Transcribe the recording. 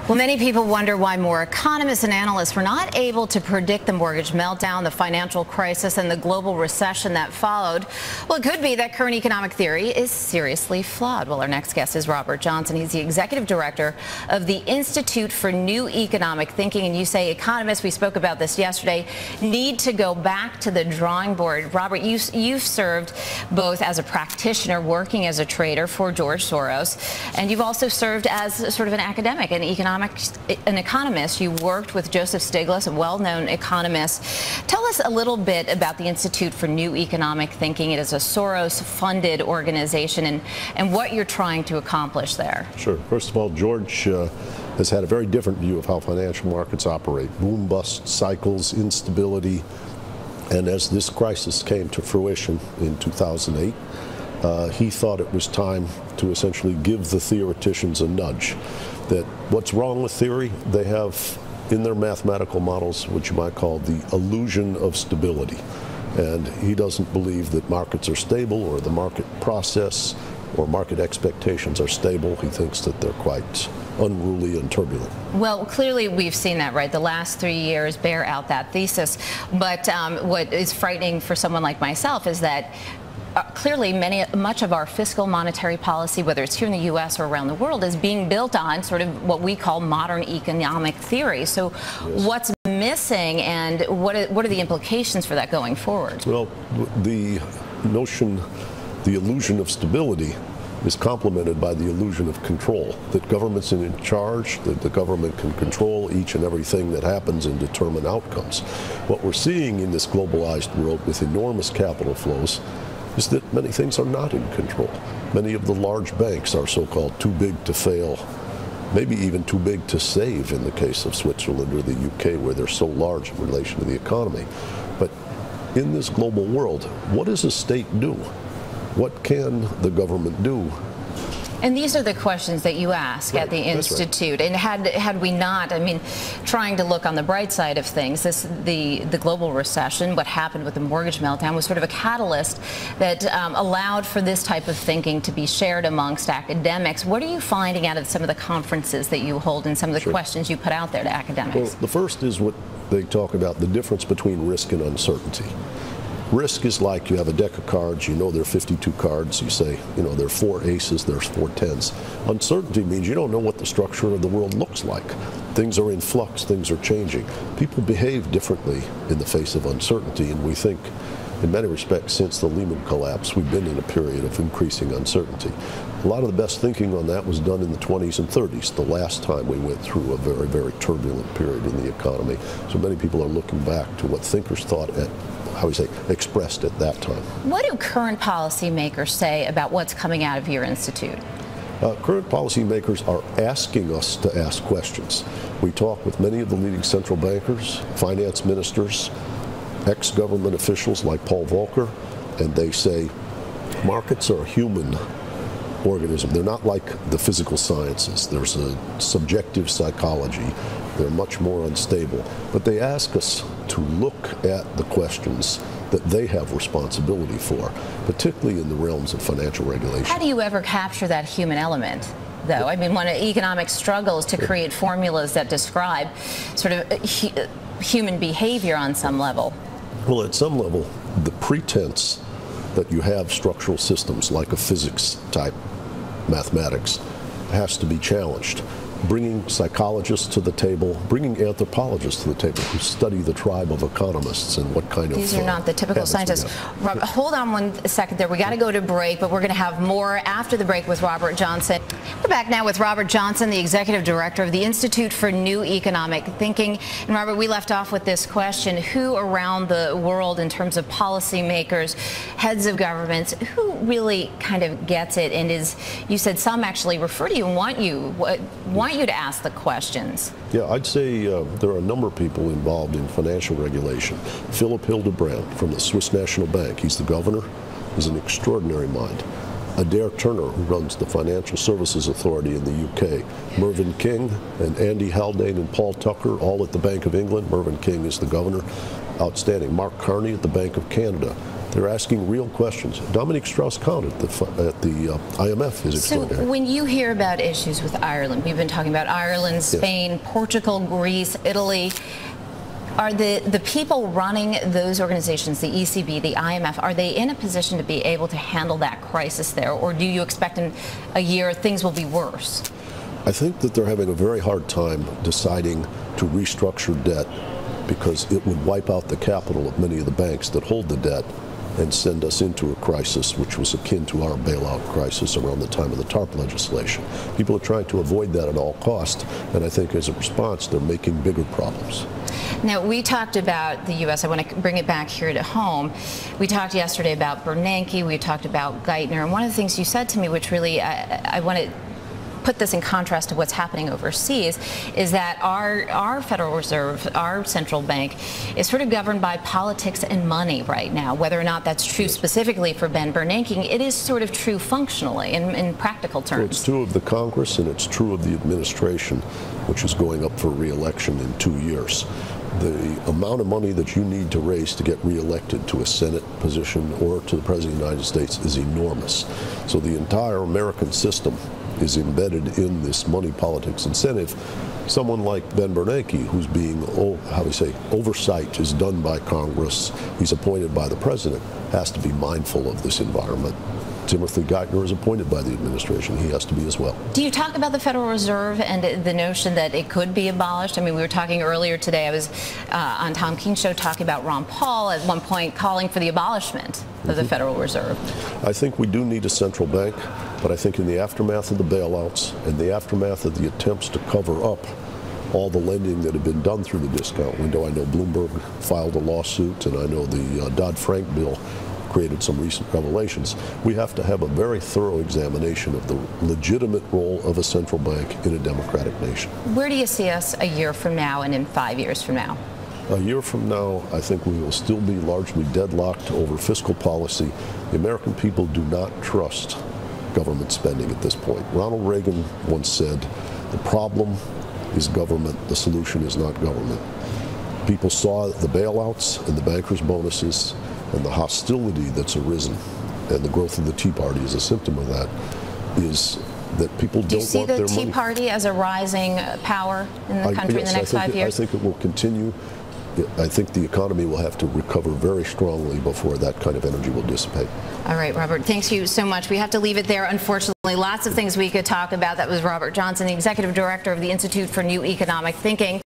Well, many people wonder why more economists and analysts were not able to predict the mortgage meltdown, the financial crisis, and the global recession that followed. Well, it could be that current economic theory is seriously flawed. Well, our next guest is Robert Johnson. He's the executive director of the Institute for New Economic Thinking. And you say economists, we spoke about this yesterday, need to go back to the drawing board. Robert, you've served both as a practitioner working as a trader for George Soros, and you've also served as sort of an academic, an economist. You worked with Joseph Stiglitz, a well-known economist. Tell us a little bit about the Institute for New Economic Thinking. It is a Soros-funded organization, and what you're trying to accomplish there. Sure. First of all, George has had a very different view of how financial markets operate. Boom-bust cycles, instability, and as this crisis came to fruition in 2008, he thought it was time to essentially give the theoreticians a nudge. That what's wrong with theory? They have in their mathematical models what you might call the illusion of stability. And he doesn't believe that markets are stable or the market process or market expectations are stable. He thinks that they're quite unruly and turbulent. Well, clearly we've seen that, right? The last 3 years bear out that thesis. But what is frightening for someone like myself is that clearly, much of our fiscal monetary policy, whether it's here in the U.S. or around the world, is being built on sort of what we call modern economic theory. So yes. What's missing, and what are the implications for that going forward? Well, the notion, the illusion of stability is complemented by the illusion of control, that government's in charge, that the government can control each and everything that happens and determine outcomes. What we're seeing in this globalized world with enormous capital flows is that many things are not in control. Many of the large banks are so-called too big to fail, maybe even too big to save in the case of Switzerland or the UK, where they're so large in relation to the economy. But in this global world, what does a state do? What can the government do? And these are the questions that you ask at the Institute. Right. And had we not, I mean, trying to look on the bright side of things, the global recession, what happened with the mortgage meltdown was sort of a catalyst that allowed for this type of thinking to be shared amongst academics. What are you finding out of some of the conferences that you hold and some of the questions you put out there to academics? Well, the first is what they talk about, the difference between risk and uncertainty. Risk is like you have a deck of cards, you know there are 52 cards, you say, you know, there are 4 aces, there's 4 tens. Uncertainty means you don't know what the structure of the world looks like. Things are in flux, things are changing. People behave differently in the face of uncertainty, and we think, in many respects, since the Lehman collapse, we've been in a period of increasing uncertainty. A lot of the best thinking on that was done in the 20s and 30s, the last time we went through a very, very turbulent period in the economy. So many people are looking back to what thinkers thought at, how we say, expressed at that time. What do current policymakers say about what's coming out of your institute? Current policymakers are asking us to ask questions. We talk with many of the leading central bankers, finance ministers, ex-government officials like Paul Volcker, and they say markets are a human organism. They're not like the physical sciences. There's a subjective psychology. They're much more unstable. But they ask us to look at the questions that they have responsibility for, particularly in the realms of financial regulation. How do you ever capture that human element, though? I mean, when economics struggles to create formulas that describe sort of human behavior on some level. Well, at some level, the pretense that you have structural systems like a physics-type mathematics has to be challenged. Bringing psychologists to the table, bringing anthropologists to the table who study the tribe of economists and what kind of These are not the typical scientists. Robert, hold on 1 second there. We got to go to break, but we're going to have more after the break with Robert Johnson. We're back now with Robert Johnson, the executive director of the Institute for New Economic Thinking. And Robert, we left off with this question: who around the world, in terms of policymakers, heads of governments, who really kind of gets it and is, you said some actually refer to you and want you to ask the questions? Yeah, I'd say there are a number of people involved in financial regulation. Philip Hildebrand from the Swiss National Bank, he's the governor, is an extraordinary mind. Adair Turner, who runs the Financial Services Authority in the UK. Mervyn King and Andy Haldane and Paul Tucker, all at the Bank of England. Mervyn King is the governor. Outstanding. Mark Carney at the Bank of Canada. They're asking real questions. Dominique Strauss-Kahn at the IMF is extraordinary. So when you hear about issues with Ireland, we've been talking about Ireland, Spain, yes, Portugal, Greece, Italy. Are the people running those organizations, the ECB, the IMF, are they in a position to be able to handle that crisis there? Or do you expect in a year things will be worse? I think that they're having a very hard time deciding to restructure debt because it would wipe out the capital of many of the banks that hold the debt and send us into a crisis which was akin to our bailout crisis around the time of the TARP legislation. People are trying to avoid that at all costs, and I think as a response they're making bigger problems. Now, we talked about the U.S. I want to bring it back here to home. We talked yesterday about Bernanke. We talked about Geithner. And one of the things you said to me, which really I want to put this in contrast to what's happening overseas, is that our Federal Reserve, our central bank, is sort of governed by politics and money right now. Whether or not that's true specifically for Ben Bernanke, it is sort of true functionally in practical terms. Well, it's true of the Congress and it's true of the administration, which is going up for re-election in 2 years. The amount of money that you need to raise to get re-elected to a Senate position or to the President of the United States is enormous. So the entire American system is embedded in this money politics incentive. Someone like Ben Bernanke, who's being, oversight is done by Congress, he's appointed by the President, has to be mindful of this environment. Timothy Geithner is appointed by the administration. He has to be as well. Do you talk about the Federal Reserve and the notion that it could be abolished? I mean, we were talking earlier today, I was on Tom King's show talking about Ron Paul at one point calling for the abolishment of the Federal Reserve. I think we do need a central bank, but I think in the aftermath of the bailouts and the aftermath of the attempts to cover up all the lending that had been done through the discount window, I know Bloomberg filed a lawsuit, and I know the Dodd-Frank bill created some recent revelations. We have to have a very thorough examination of the legitimate role of a central bank in a democratic nation. Where do you see us a year from now and in 5 years from now? A year from now, I think we will still be largely deadlocked over fiscal policy. The American people do not trust government spending at this point. Ronald Reagan once said, the problem is government, the solution is not government. People saw the bailouts and the bankers' bonuses and the hostility that's arisen, and the growth of the Tea Party is a symptom of that, is that people don't want their money. Do you see the Tea Party as a rising power in the country in the next 5 years? I think it will continue. I think the economy will have to recover very strongly before that kind of energy will dissipate. All right, Robert, thanks you so much. We have to leave it there, unfortunately. Lots of things we could talk about. That was Robert Johnson, the Executive Director of the Institute for New Economic Thinking.